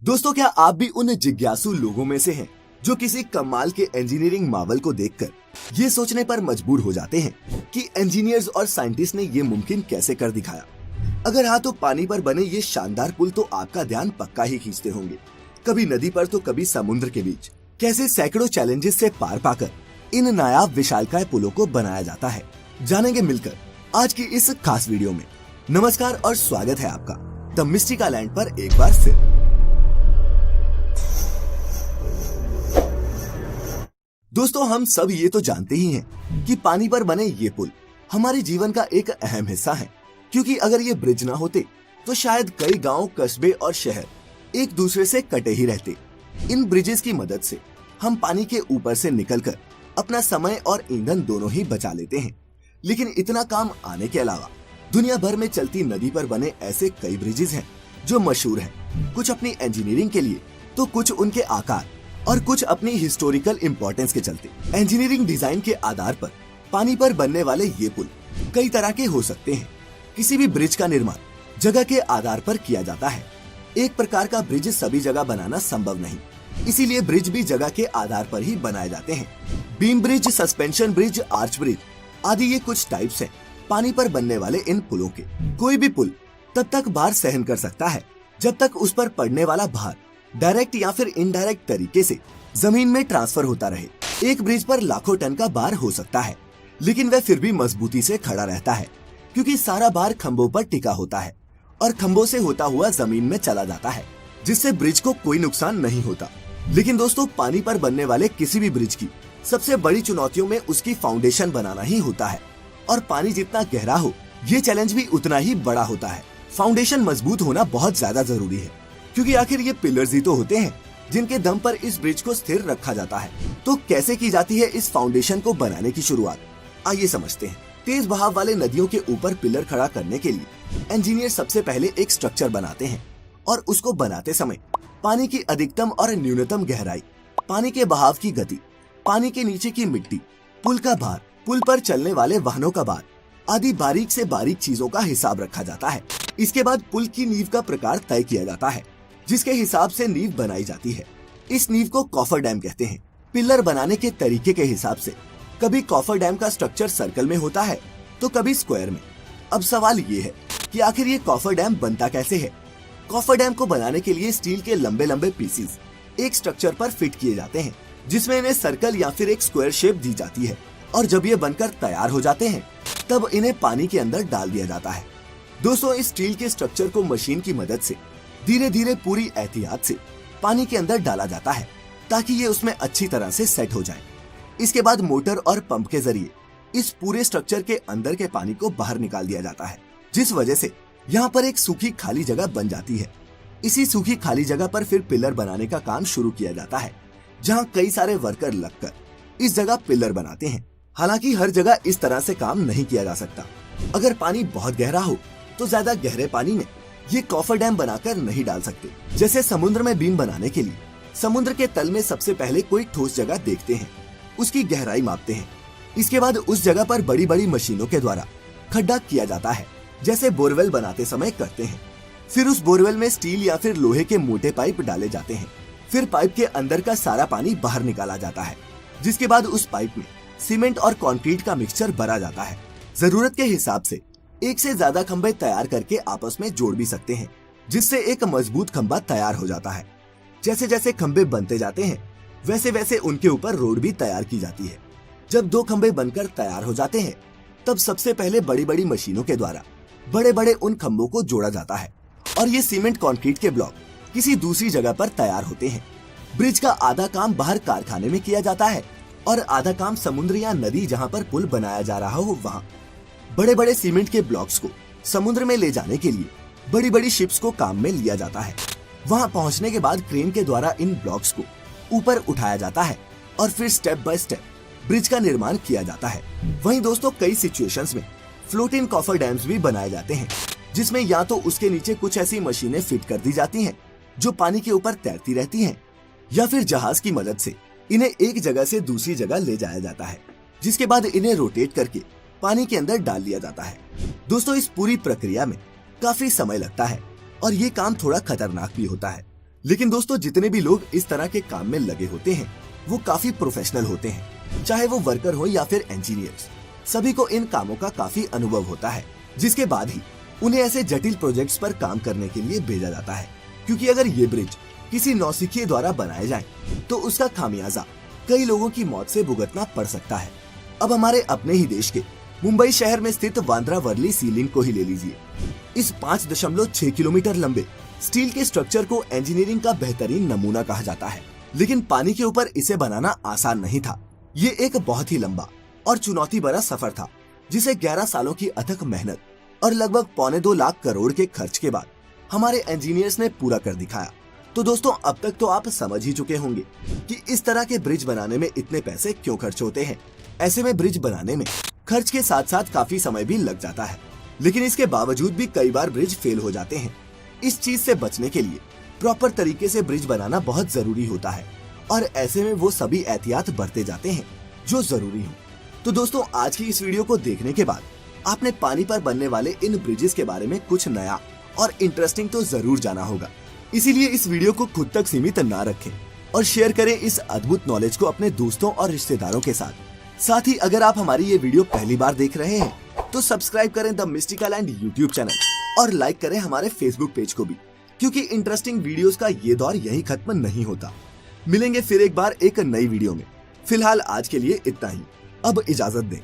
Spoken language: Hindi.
दोस्तों, क्या आप भी उन जिज्ञासु लोगों में से हैं जो किसी कमाल के इंजीनियरिंग मावल को देखकर ये सोचने पर मजबूर हो जाते हैं कि इंजीनियर्स और साइंटिस्ट ने ये मुमकिन कैसे कर दिखाया। अगर हाँ, तो पानी पर बने ये शानदार पुल तो आपका ध्यान पक्का ही खींचते होंगे। कभी नदी पर तो कभी समुद्र के बीच कैसे सैकड़ों चैलेंजेस से पार पाकर इन नायाब विशालकाय पुलों को बनाया जाता है, जानेंगे मिलकर आज की इस खास वीडियो में। नमस्कार और स्वागत है आपका द मिस्टिका लैंड पर एक बार फिर। दोस्तों, हम सब ये तो जानते ही हैं कि पानी पर बने ये पुल हमारे जीवन का एक अहम हिस्सा है, क्योंकि अगर ये ब्रिज ना होते तो शायद कई गांव, कस्बे और शहर एक दूसरे से कटे ही रहते। इन ब्रिजेस की मदद से हम पानी के ऊपर से निकलकर अपना समय और ईंधन दोनों ही बचा लेते हैं। लेकिन इतना काम आने के अलावा दुनिया भर में चलती नदी पर बने ऐसे कई ब्रिजेस हैं जो मशहूर हैं, कुछ अपनी इंजीनियरिंग के लिए तो कुछ उनके आकार और कुछ अपनी हिस्टोरिकल इम्पोर्टेंस के चलते। इंजीनियरिंग डिजाइन के आधार पर पानी पर बनने वाले ये पुल कई तरह के हो सकते हैं। किसी भी ब्रिज का निर्माण जगह के आधार पर किया जाता है। एक प्रकार का ब्रिज सभी जगह बनाना संभव नहीं, इसीलिए ब्रिज भी जगह के आधार पर ही बनाए जाते हैं। Beam bridge, suspension bridge, arch bridge आदि ये कुछ टाइप्स हैं पानी पर बनने वाले इन पुलों के। कोई भी पुल तब तक भार सहन कर सकता है जब तक उस पर पड़ने वाला भार डायरेक्ट या फिर इनडायरेक्ट तरीके से जमीन में ट्रांसफर होता रहे। एक ब्रिज पर लाखों टन का भार हो सकता है, लेकिन वह फिर भी मजबूती से खड़ा रहता है, क्योंकि सारा भार खंभों पर टिका होता है और खंभों से होता हुआ जमीन में चला जाता है, जिससे ब्रिज को कोई नुकसान नहीं होता। लेकिन दोस्तों, पानी पर बनने वाले किसी भी ब्रिज की सबसे बड़ी चुनौतियों में उसकी फाउंडेशन बनाना ही होता है, और पानी जितना गहरा हो, ये चैलेंज भी उतना ही बड़ा होता है। फाउंडेशन मजबूत होना बहुत ज्यादा जरूरी है, क्योंकि आखिर ये पिलर्स ही तो होते हैं जिनके दम पर इस ब्रिज को स्थिर रखा जाता है। तो कैसे की जाती है इस फाउंडेशन को बनाने की शुरुआत, आइए समझते हैं। तेज बहाव वाले नदियों के ऊपर पिलर खड़ा करने के लिए इंजीनियर सबसे पहले एक स्ट्रक्चर बनाते हैं, और उसको बनाते समय पानी की अधिकतम और न्यूनतम गहराई, पानी के बहाव की गति, पानी के नीचे की मिट्टी, पुल का भार, पुल पर चलने वाले वाहनों का भार आदि बारीक से बारीक चीजों का हिसाब रखा जाता है। इसके बाद पुल की नींव का प्रकार तय किया जाता है, जिसके हिसाब से नींव बनाई जाती है। इस नींव को कॉफर डैम कहते हैं। पिलर बनाने के तरीके के हिसाब से कभी कॉफर डैम का स्ट्रक्चर सर्कल में होता है तो कभी स्क्वायर में। अब सवाल ये है कि आखिर ये कॉफर डैम बनता कैसे है। कॉफर डैम को बनाने के लिए स्टील के लंबे लंबे पीसेस एक स्ट्रक्चर पर फिट किए जाते हैं, जिसमें इन्हें सर्कल या फिर एक स्क्वायर शेप दी जाती है, और जब ये बनकर तैयार हो जाते हैं तब इन्हें पानी के अंदर डाल दिया जाता है। दोस्तों, इस स्टील के स्ट्रक्चर को मशीन की मदद से धीरे धीरे पूरी एहतियात से पानी के अंदर डाला जाता है, ताकि ये उसमें अच्छी तरह से सेट हो जाए। इसके बाद मोटर और पंप के जरिए इस पूरे स्ट्रक्चर के अंदर के पानी को बाहर निकाल दिया जाता है, जिस वजह से यहाँ पर एक सूखी खाली जगह बन जाती है। इसी सूखी खाली जगह पर फिर पिलर बनाने का काम शुरू किया जाता है, जहाँ कई सारे वर्कर लगकर इस जगह पिलर बनाते हैं। हालांकि हर जगह इस तरह से काम नहीं किया जा सकता। अगर पानी बहुत गहरा हो तो ज्यादा गहरे पानी में ये कॉफर डैम बनाकर नहीं डाल सकते। जैसे समुद्र में बीम बनाने के लिए समुद्र के तल में सबसे पहले कोई ठोस जगह देखते हैं, उसकी गहराई मापते हैं। इसके बाद उस जगह पर बड़ी बड़ी मशीनों के द्वारा खड्डा किया जाता है, जैसे बोरवेल बनाते समय करते हैं। फिर उस बोरवेल में स्टील या फिर लोहे के मोटे पाइप डाले जाते हैं। फिर पाइप के अंदर का सारा पानी बाहर निकाला जाता है, जिसके बाद उस पाइप में सीमेंट और कंक्रीट का मिक्सचर भरा जाता है। जरूरत के हिसाब से एक से ज्यादा खंभे तैयार करके आपस में जोड़ भी सकते हैं, जिससे एक मजबूत खंभा तैयार हो जाता है। जैसे जैसे खंभे बनते जाते हैं, वैसे वैसे उनके ऊपर रोड भी तैयार की जाती है। जब दो खंभे बनकर तैयार हो जाते हैं, तब सबसे पहले बड़ी बड़ी मशीनों के द्वारा बड़े बड़े उन खंभों को जोड़ा जाता है, और ये सीमेंट कंक्रीट के ब्लॉक किसी दूसरी जगह पर तैयार होते हैं। ब्रिज का आधा काम बाहर कारखाने में किया जाता है, और आधा काम समुद्र या नदी जहाँ पर पुल बनाया जा रहा हो वहाँ। बड़े बड़े सीमेंट के ब्लॉक्स को समुद्र में ले जाने के लिए बड़ी बड़ी शिप्स को काम में लिया जाता है। वहां पहुंचने के बाद क्रेन के द्वारा इन ब्लॉक्स को ऊपर उठाया जाता है, और फिर स्टेप बाय स्टेप ब्रिज का निर्माण किया जाता है। वहीं दोस्तों, कई सिचुएशंस में फ्लोटिंग कॉफर डैम्स भी बनाए जाते हैं, जिसमें या तो उसके नीचे कुछ ऐसी मशीनें फिट कर दी जाती हैं जो पानी के ऊपर तैरती रहती हैं, या फिर जहाज की मदद से इन्हें एक जगह से दूसरी जगह ले जाया जाता है, जिसके बाद इन्हें रोटेट करके पानी के अंदर डाल दिया जाता है। दोस्तों, इस पूरी प्रक्रिया में काफी समय लगता है, और ये काम थोड़ा खतरनाक भी होता है, लेकिन दोस्तों जितने भी लोग इस तरह के काम में लगे होते हैं वो काफी प्रोफेशनल होते हैं, चाहे वो वर्कर हो या फिर इंजीनियर्स। सभी को इन कामों का काफी अनुभव होता है, जिसके बाद ही उन्हें ऐसे जटिल प्रोजेक्ट्स पर काम करने के लिए भेजा जाता है। क्योंकि अगर ये ब्रिज किसी नौसिखिए द्वारा बनाए जाए तो उसका खामियाजा कई लोगों की मौत से भुगतना पड़ सकता है। अब हमारे अपने ही देश के मुंबई शहर में स्थित बांद्रा वर्ली सी लिंक को ही ले लीजिए। इस 5.6 किलोमीटर लंबे स्टील के स्ट्रक्चर को इंजीनियरिंग का बेहतरीन नमूना कहा जाता है, लेकिन पानी के ऊपर इसे बनाना आसान नहीं था। ये एक बहुत ही लंबा और चुनौती भरा सफर था, जिसे 11 सालों की अथक मेहनत और लगभग 1.25 लाख करोड़ के खर्च के बाद हमारे इंजीनियर्स ने पूरा कर दिखाया। तो दोस्तों अब तक तो आप समझ ही चुके होंगे कि इस तरह के ब्रिज बनाने में इतने पैसे क्यों खर्च होते हैं। ऐसे में ब्रिज बनाने में खर्च के साथ साथ काफी समय भी लग जाता है, लेकिन इसके बावजूद भी कई बार ब्रिज फेल हो जाते हैं। इस चीज से बचने के लिए प्रॉपर तरीके से ब्रिज बनाना बहुत जरूरी होता है और ऐसे में वो सभी एहतियात बरते जाते हैं जो जरूरी हो। तो दोस्तों आज की इस वीडियो को देखने के बाद आपने पानी पर बनने वाले इन ब्रिजेस के बारे में कुछ नया और इंटरेस्टिंग तो जरूर जाना होगा। इसीलिए इस वीडियो को खुद तक सीमित ना रखें और शेयर करें इस अद्भुत नॉलेज को अपने दोस्तों और रिश्तेदारों के साथ ही अगर आप हमारी ये वीडियो पहली बार देख रहे हैं तो सब्सक्राइब करें the mystical and YouTube channel और लाइक करें हमारे फेसबुक पेज को भी, क्योंकि इंटरेस्टिंग वीडियोस का ये दौर यहीं खत्म नहीं होता। मिलेंगे फिर एक बार एक नई वीडियो में। फिलहाल आज के लिए इतना ही। अब इजाजत दें।